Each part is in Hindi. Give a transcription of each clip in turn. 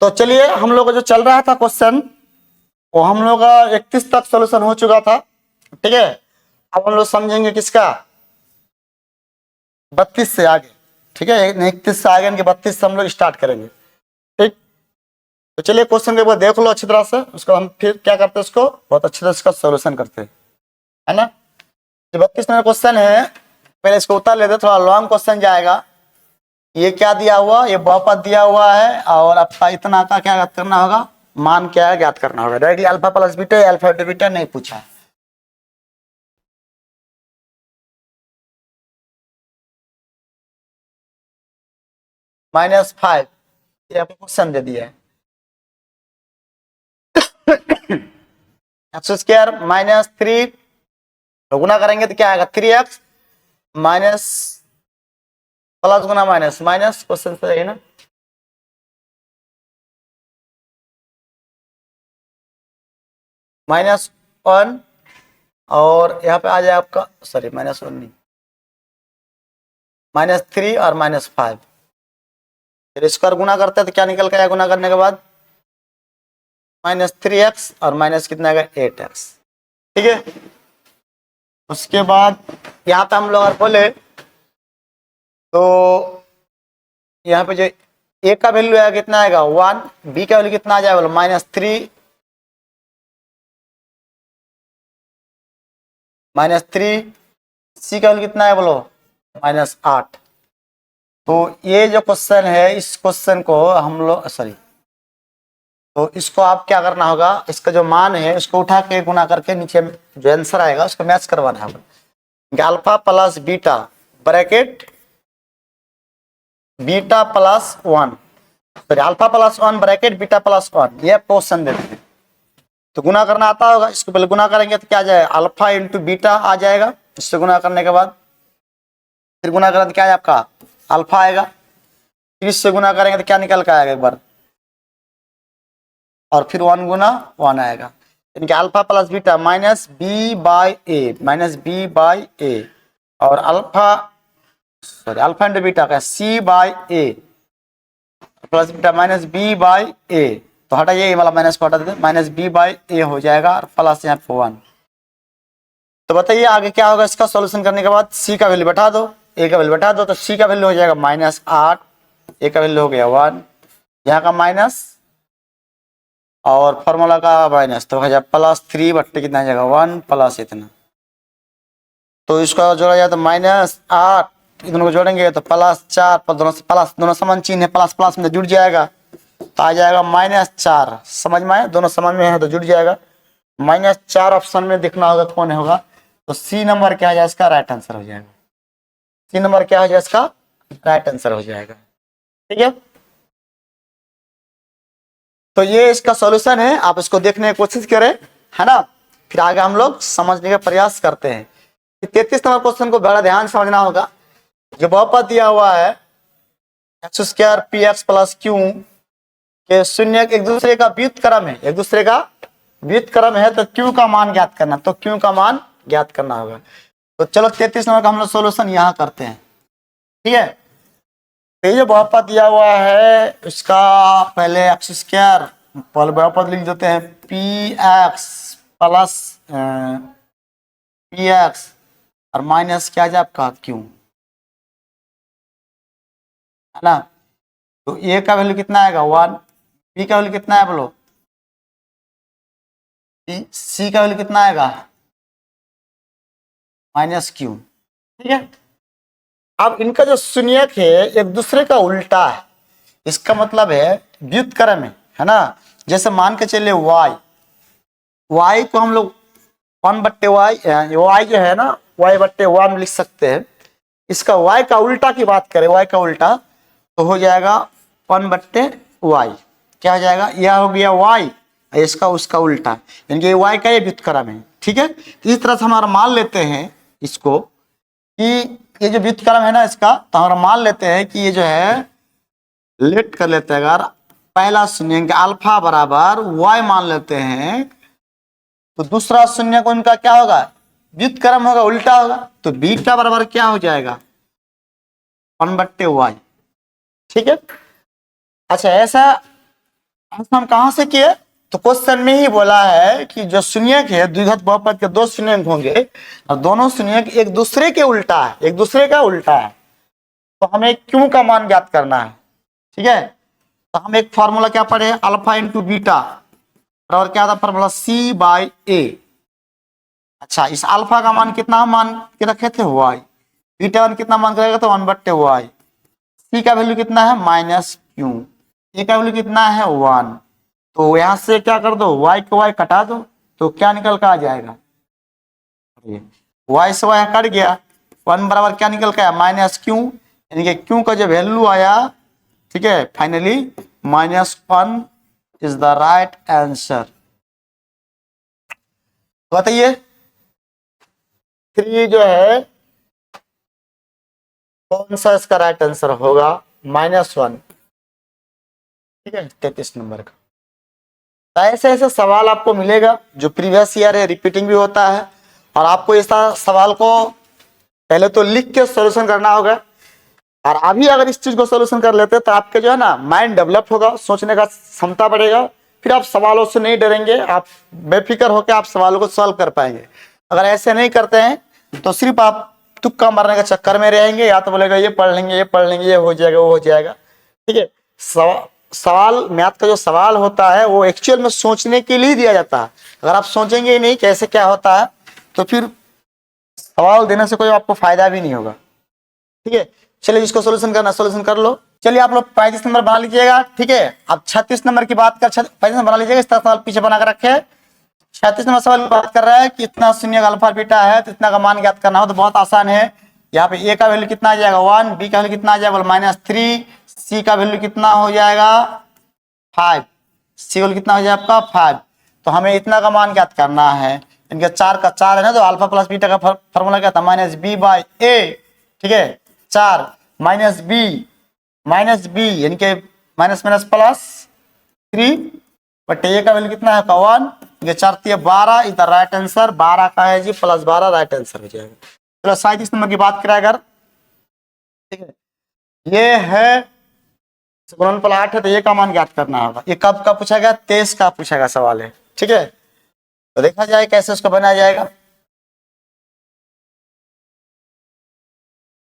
तो चलिए, हम लोग का जो चल रहा था क्वेश्चन, वो हम लोग का 31 तक सॉल्यूशन हो चुका था। ठीक है, अब हम लोग समझेंगे किसका 32 से आगे। ठीक है, 31 से आगे इनके 32 से हम लोग स्टार्ट करेंगे। ठीक, तो चलिए क्वेश्चन के बाद देख लो अच्छी तरह से, उसको हम फिर क्या करते हैं, उसको बहुत अच्छी तरह से इसका सॉल्यूशन करते हैं, है ना। 32 नंबर क्वेश्चन है, पहले इसको उतार लेते, थोड़ा लॉन्ग क्वेश्चन जाएगा। ये क्या दिया हुआ, ये बहुपद दिया हुआ है और आपका इतना का क्या ज्ञात करना होगा, मान क्या है ज्ञात करना होगा। Directly alpha plus beta, alpha into beta नहीं पूछा है। -5 ये आपको क्वेश्चन दे दिया है। एक्स स्क्वायर -3 गुना करेंगे तो क्या आएगा, 3x माइनस प्लस गुना माइनस माइनस, क्वेश्चन सही है ना। -1 और यहाँ पे आ जाए आपका, सॉरी -1 नहीं, -3 और -5। फिर स्क्वायर गुना करते हैं तो क्या निकल के गुना करने के बाद, -3x और माइनस कितना आएगा 8x। ठीक है, उसके बाद यहाँ पे हम लोग अगर बोले तो यहाँ पे जो a का वैल्यू आएगा कितना आएगा 1, b का वैल्यू कितना आ जाएगा बोलो -3, c का वैल्यू कितना है बोलो -8। तो ये जो क्वेश्चन है, इस क्वेश्चन को हम लोग सॉरी, तो इसको आप क्या करना होगा, इसका जो मान है उसको उठा के गुना करके नीचे जो आंसर आएगा उसको मैच करवाना होगा। Alpha plus beta bracket beta plus 1, sorry alpha plus 1 bracket beta plus 1, ये क्वेश्चन देते हैं। तो गुना करना आता होगा, इसको पहले गुना करेंगे तो क्या आ जाएगा, अल्फा इंटू बीटा आ जाएगा। इससे गुना करने के बाद फिर गुना करें तो क्या है आपका अल्फा आएगा। फिर इससे गुना करेंगे तो क्या निकल कर आएगा एक बार, और फिर 1 गुना 1 आएगा। इनके अल्फा प्लस बीटा -b/a और alpha sorry alpha into beta का c/a प्लस बीटा -b/a, तो हटाइए ये वाला माइनस को हटा देते, -b/a हो जाएगा और प्लस यहाँ पे 1। तो बताइए आगे क्या होगा, इसका सॉल्यूशन करने के बाद c का वैल्यू बैठा दो, a का वैल्यू बैठा दो, तो c का वैल्यू हो जाएगा -8, a का वैल्यू हो गया 1, यहाँ का माइनस और फॉर्मूला का माइनस, तो हो जाए +3 बट्टे कितना आ जाएगा 1 प्लस इतना। तो इसका जोड़ा जाए तो -8, दोनों को जोड़ेंगे तो +4, पर दोनों से प्लस, दोनों समान चिन्ह है, प्लस प्लस में जुड़ जाएगा तो आ जाएगा -4। समझ में आए, दोनों समान में है तो जुड़ जाएगा। -4 ऑप्शन में देखना होगा कौन होगा, तो सी नंबर क्या हो जाएगा, इसका राइट आंसर हो जाएगा। सी नंबर क्या हो जाएगा, इसका राइट आंसर हो जाएगा। ठीक है, तो ये इसका सॉल्यूशन है, आप इसको देखने की कोशिश करें, है ना। फिर आगे हम लोग समझने का प्रयास करते हैं। 33 नंबर क्वेश्चन को बड़ा ध्यान समझना होगा। जो बहुपद दिया हुआ है x² px प्लस q के शून्य एक दूसरे का व्युत्क्रम है, एक दूसरे का व्युत्क्रम है, तो q का मान ज्ञात करना, तो q का मान ज्ञात करना होगा। तो चलो 33 नंबर का हम लोग सोल्यूशन यहाँ करते हैं। ठीक है, ये जो बहुपद दिया हुआ है इसका पहले x² पहले बहुपद लिख देते हैं, px प्लस px और माइनस क्या जाए आपका q, है ना। तो a का वैल्यू कितना आएगा 1, b का वैल्यू कितना है बोलो, c का वैल्यू कितना आएगा -q। ठीक है, अब इनका जो शून्यक है एक दूसरे का उल्टा है, इसका मतलब है व्युत्क्रम है ना। जैसे मान के चलिए y को हम लोग 1/y, y जो है ना y/1 लिख सकते हैं। इसका y का उल्टा की बात करें, y का उल्टा, तो हो जाएगा 1/y, क्या हो जाएगा, यह हो गया y, इसका उसका उल्टा, यानी कि y का ये व्युत्क्रम है। ठीक है, इस तरह से हमारा मान लेते हैं इसको कि ये जो व्युत्क्रम है ना इसका, तो हमारा मान लेते हैं कि ये जो है लेट कर लेते हैं, अगर पहला शून्य अल्फा बराबर y मान लेते हैं, तो दूसरा शून्य को इनका क्या होगा, व्युत्क्रम होगा, उल्टा होगा, तो बीटा बराबर क्या हो जाएगा 1/y। ठीक है, अच्छा ऐसा ऐसा हम कहां से किए? तो क्वेश्चन में ही बोला है कि जो शून्यक है द्विघात बहुपद के दो शून्यक होंगे और दोनों शून्यक एक दूसरे के उल्टा है, एक दूसरे का उल्टा है, तो हमें क्यों का मान ज्ञात करना है। ठीक है, तो हम एक फॉर्मूला क्या पढ़े, अल्फा इंटू बीटा, और क्या था फॉर्मूला, सी बाई ए। अच्छा, इस अल्फा का मान कितना मान के रखे थे, वाई। बीटा वन कितना मान करेगा, तो 1/y। सी का वैल्यू कितना है, -q। ए का वैल्यू कितना है, 1। तो यहां से क्या कर दो, y को y कटा दो, तो क्या निकल कर आ जाएगा, y से y कट गया, 1 बराबर क्या निकल के आया, -q। यानी कि q का जो वैल्यू आया, ठीक है, finally -1 is the right answer. बताइए 3 जो है कौन सा इसका राइट आंसर होगा, -1। ठीक है, 33 नंबर का। तो ऐसे ऐसे सवाल आपको मिलेगा जो प्रीवियस ईयर है, रिपीटिंग भी होता है, और आपको इस सवाल को पहले तो लिख के सॉल्यूशन करना होगा। और अभी अगर इस चीज को सॉल्यूशन कर लेते हैं तो आपके जो है ना माइंड डेवलप होगा, सोचने का क्षमता बढ़ेगा, फिर आप सवालों से नहीं डरेंगे, आप बेफिक्र होकर आप सवालों को सॉल्व कर पाएंगे। अगर ऐसे नहीं करते हैं तो सिर्फ आप तुक्का मारने के चक्कर में रहेंगे, या तो बोलेगा ये पढ़ लेंगे, ये पढ़ लेंगे, ये हो जाएगा, वो हो जाएगा। ठीक है, सवाल मैथ का जो सवाल होता है वो एक्चुअल में सोचने के लिए दिया जाता है। अगर आप सोचेंगे ही नहीं कैसे क्या होता है तो फिर सवाल देने से कोई आपको फायदा भी नहीं होगा। ठीक है, चलिए इसको सोल्यूशन करना, सोल्यूशन कर लो। चलिए आप लोग 35 नंबर बना लीजिएगा। ठीक है, अब 36 नंबर की बात कर, 35 नंबर बना लीजिएगा, इस तरह सवाल पीछे बना कर रखे। 36 नंबर सवाल बात कर रहा है कि इतना शून्य अल्फा बीटा है तो इतना का मान ज्ञात करना हो, तो बहुत आसान है। यहाँ पे ए का वैल्यू कितना आ जाएगा, 1, बी का वैल्यू कितना आ जाएगा, -3, सी का वैल्यू कितना हो जाएगा, 5, सी वैल्यू कितना हो जाएगा आपका 5। तो हमें इतना का मान ज्ञात करना है, इनके 4 का 4 है ना, तो अल्फा प्लस बीटा का फॉर्मूला क्या था, -b/a। ठीक है, 4 -b यानी कि माइनस माइनस +3, बट ए का वैल्यू कितना है, 1। ये 4 × 12 इधर राइट आंसर, 12 का है जी, +12 राइट आंसर हो जाएगा। चलो 37 नंबर की बात करें अगर, ठीक है, ये है गुणनफल 8 है तो ये का मान ज्ञात करना होगा। ये कब का पूछा गया, 23 का पूछा गया सवाल है। ठीक है, तो देखा जाए कैसे उसको बनाया जाएगा।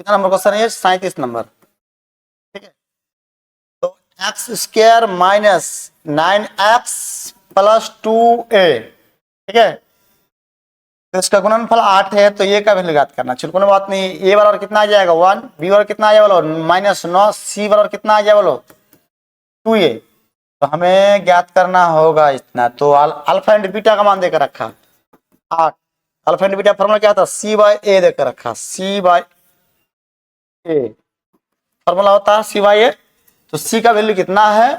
कितना नंबर क्वेश्चन है, 37 नंबर। ठीक है, तो x² - 9x + 2a। ठीक है, तो इसका गुणनफल 8 है तो ये का वैल्यू ज्ञात करना। चलो कोई बात नहीं, ए बराबर कितना आ जाएगा, 1, बी बराबर कितना आ जाएगा बोलो, -9, सी बराबर कितना आ जाएगा बोलो, 2a। तो हमें ज्ञात करना होगा इतना। तो अल्फा एंड बीटा का मान देकर रखा 8, अल्फा एंड बीटा फॉर्मूला क्या था, c/a देकर रखा, c/a फॉर्मूला होता है c/a। तो c का वैल्यू कितना है,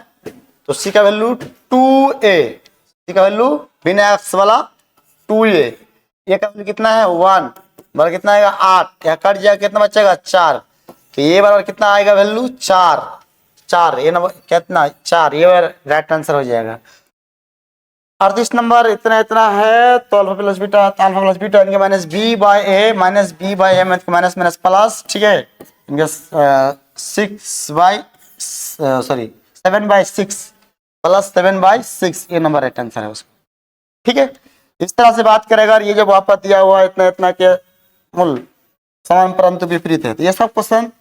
तो c का वैल्यू 2a, c का वैल्यू बिना x वाला 2a। ये का वैल्यू कितना है, 1 बराबर कितना आएगा, 8, या कट जाएगा कितना बचेगा, 4। तो ये बराबर कितना आएगा वैल्यू, 4, ये नंबर कितना 4, ये राइट आंसर हो जाएगा। 38 नंबर इतना इतना है, तो alpha plus beta, alpha plus beta इनके -b/a, -b/a में माइनस माइनस प्लस। ठीक है, इनके 7/6 प्लस 7/6, ये नंबर राइट आंसर है उसका। ठीक है, इस तरह से बात करेगा। ये जो वापस दिया हुआ है इतना इतना के मूल समान परंतु विपरीत है, तो ये सब क्वेश्चन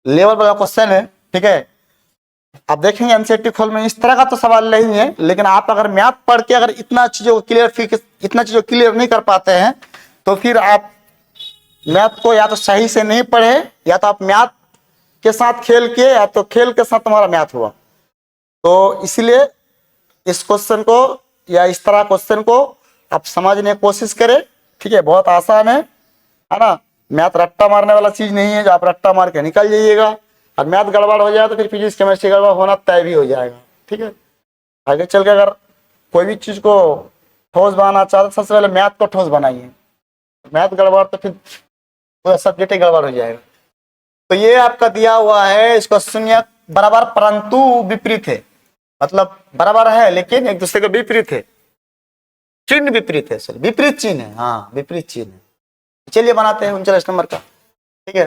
लेवल वाला क्वेश्चन है। ठीक है, आप देखेंगे एनसीईआरटी खोल में इस तरह का तो सवाल नहीं है, लेकिन आप अगर मैथ पढ़ के अगर इतना चीजों को क्लियर नहीं कर पाते हैं तो फिर आप मैथ को या तो सही से नहीं पढ़े, या तो आप मैथ के साथ खेल के, या तो खेल के साथ तुम्हारा मैथ हुआ। तो इसलिए इस क्वेश्चन को या इस तरह क्वेश्चन को आप समझने की कोशिश करें। ठीक है, बहुत आसान है ना। मैथ रट्टा मारने वाला चीज नहीं है जो आप रट्टा मार के निकल जाइएगा, और मैथ गड़बड़ हो जाए तो फिर फिजिक्स केमिस्ट्री गड़बड़ होना तय भी हो जाएगा। ठीक है, आगे चल के अगर कोई भी चीज को ठोस बनाना चाहते तो सबसे पहले मैथ को ठोस बनाइए, मैथ गड़बड़ तो फिर पूरा सब्जेक्ट ही गड़बड़ हो जाएगा। तो ये आपका दिया हुआ है, इसको शून्य बराबर परंतु विपरीत है, मतलब बराबर है लेकिन एक दूसरे के विपरीत है, चिन्ह विपरीत है, सॉरी विपरीत चिन्ह है, हाँ विपरीत चिन्ह है। चलिए बनाते हैं 39 नंबर का। ठीक है,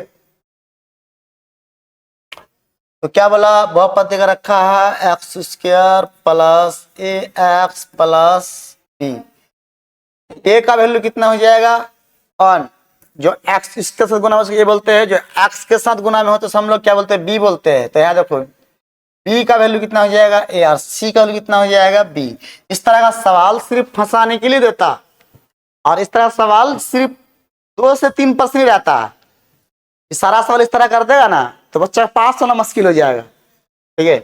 तो क्या बोला, बहुपद देकर रखा है एक्स स्क्वायर प्लस ए एक्स प्लस बी। ए का वैल्यू कितना हो जाएगा 1, जो एक्स इसके साथ गुना हो ये बोलते हैं, जो एक्स के साथ गुना में हो तो हम लोग क्या बोलते हैं बी बोलते हैं। तो यहाँ देखो बी का वैल्यू कितना हो जाएगा ए और सी का वैल्यू कितना हो जाएगा बी। इस तरह का सवाल सिर्फ फंसाने के लिए देता, और इस तरह का सवाल सिर्फ 2 से 3% ही रहता है। सारा सवाल इस तरह कर देगा ना तो बच्चा पास होना मुश्किल हो जाएगा। ठीक है,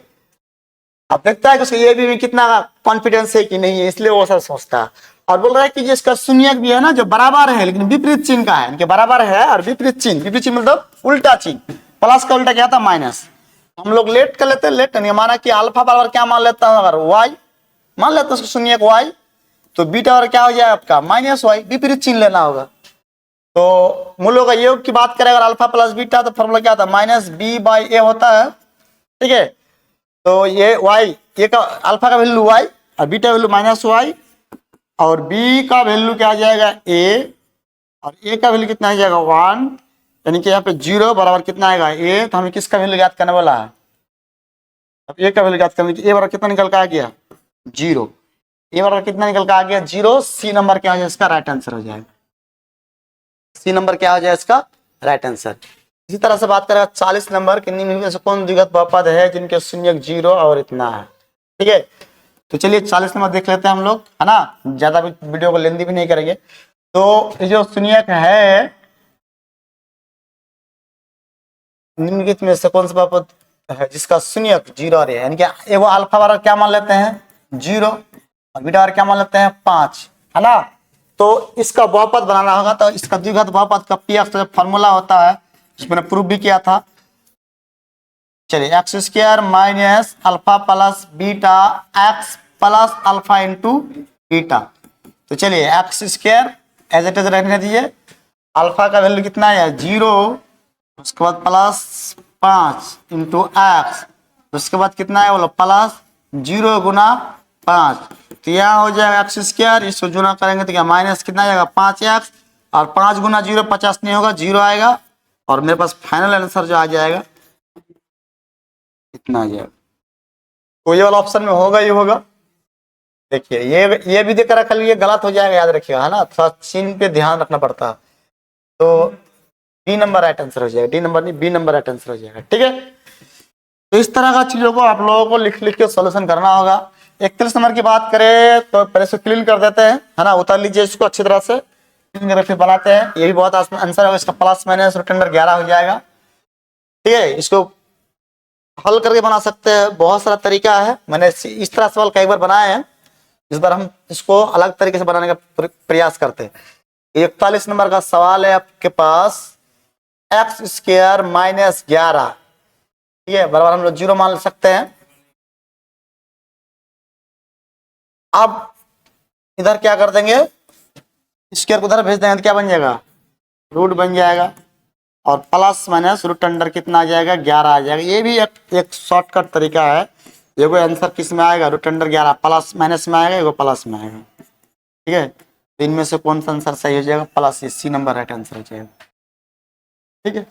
अब देखता है कि उसको ये भी में कितना कॉन्फिडेंस है कि नहीं है, इसलिए वो सब सोचता है। और बोल रहा है कि जिसका शून्यक भी है ना जो बराबर है लेकिन विपरीत चिन्ह का है, इनके बराबर है और विपरीत चिन्ह मतलब उल्टा चिन्ह, प्लस का उल्टा क्या था माइनस। हम लोग लेट कर लेते हैं, लेट नहीं माना कि अल्फा बराबर क्या मान लेता हूं, अगर वाई मान लेते हैं शून्यक वाई, तो बीटा और क्या हो जाए आपका माइनस वाई, विपरीत चिन्ह लेना होगा। तो मूलों का योग की बात करें अगर अल्फा प्लस बीटा तो फॉर्मूला क्या था माइनस बी बाई ए होता है। ठीक है, तो ये वाई, ये का अल्फा का वैल्यू वाई और बीटा वैल्यू माइनस वाई, और बी का वैल्यू क्या आ जाएगा ए, और ए का वैल्यू कितना आ जाएगा 1, यानी कि यहाँ पे 0 बराबर कितना आएगा ए। तो हमें किसका वैल्यू याद करने वाला है, अब ए का वैल्यू याद करने की, ए बराबर कितना निकल के आ गया 0, ए बराबर कितना निकल के आ गया 0। सी नंबर क्या हो जाएगा इसका राइट आंसर हो जाएगा, सी नंबर क्या हो जाएगा इसका राइट आंसर। इसी तरह से बात करें 40 नंबर के निम्न में से कौन द्विघात बहुपद है जिनके शून्यक 0 और इतना है। ठीक है, तो चलिए 40 नंबर देख लेते हैं हम लोग, है ना, ज्यादा वीडियो को लेंदी भी नहीं करेंगे। तो ये जो शून्यक है निम्नलिखित में से कौन सा बहुपद है जिसका शून्यक 0 और है, यानी कि वो अल्फा बराबर क्या मान लेते हैं 0 और बीटा बराबर क्या मान लेते हैं 5, है ना। तो इसका बहुपद बनाना होगा, तो इसका द्विघात बहुपद का पी एक्स फॉर्मूला होता है, मैंने प्रूफ भी किया था। चलिए x square minus alpha plus beta x plus alpha into beta. तो चलिए x square as it is रहने दीजिए, अल्फा का वैल्यू कितना है 0, उसके बाद प्लस 5 इंटू एक्स, उसके बाद कितना है बोलो प्लस 0 गुना 5। तो यहाँ हो जाएगा एक्स स्क्वायर, इसको गुना करेंगे तो क्या माइनस कितना आएगा 5x, और 5 गुना 0 50 नहीं होगा 0 आएगा, और मेरे पास फाइनल आंसर जो आ जाएगा इतना आ जाएगा। तो ये वाला ऑप्शन में होगा ही होगा। देखिए ये भी देकर रख लीजिए, गलत हो जाएगा याद रखिएगा, है ना, थोड़ा चिन्ह पे ध्यान रखना पड़ता है। तो बी नंबर राइट आंसर हो जाएगा, डी नंबर नहीं बी नंबर राइट आंसर हो जाएगा। ठीक है, तो इस तरह का चीजों को आप लोगों को लिख लिख के सोल्यूशन करना होगा। 41 नंबर की बात करें तो पहले से क्लीन कर देते हैं, है ना, उतार लीजिए इसको अच्छी तरह से, फिर बनाते हैं। ये भी बहुत आंसर होगा इसका, प्लस माइनस रूट अंडर 11 हो जाएगा। ठीक है, इसको हल करके बना सकते हैं, बहुत सारा तरीका है, मैंने इस तरह सवाल कई बार बनाए हैं, इस बार हम इसको अलग तरीके से बनाने का प्रयास करते हैं। 41 नंबर का सवाल है आपके पास, एक्स स्क्वायर माइनस 11, ठीक है, बराबर हम लोग 0 मान सकते हैं। अब इधर क्या कर देंगे, स्क्वायर को उधर भेज देंगे तो क्या बन जाएगा रूट बन जाएगा, और प्लस माइनस रूट अंडर कितना आ जाएगा 11 आ जाएगा। ये भी एक शॉर्टकट तरीका है। देखो आंसर किस में आएगा रूट अंडर 11, प्लस माइनस में आएगा, एगो प्लस में आएगा। ठीक है, तो इनमें से कौन सा आंसर सही हो जाएगा, plus, C number right answer हो जाएगा। ठीक है।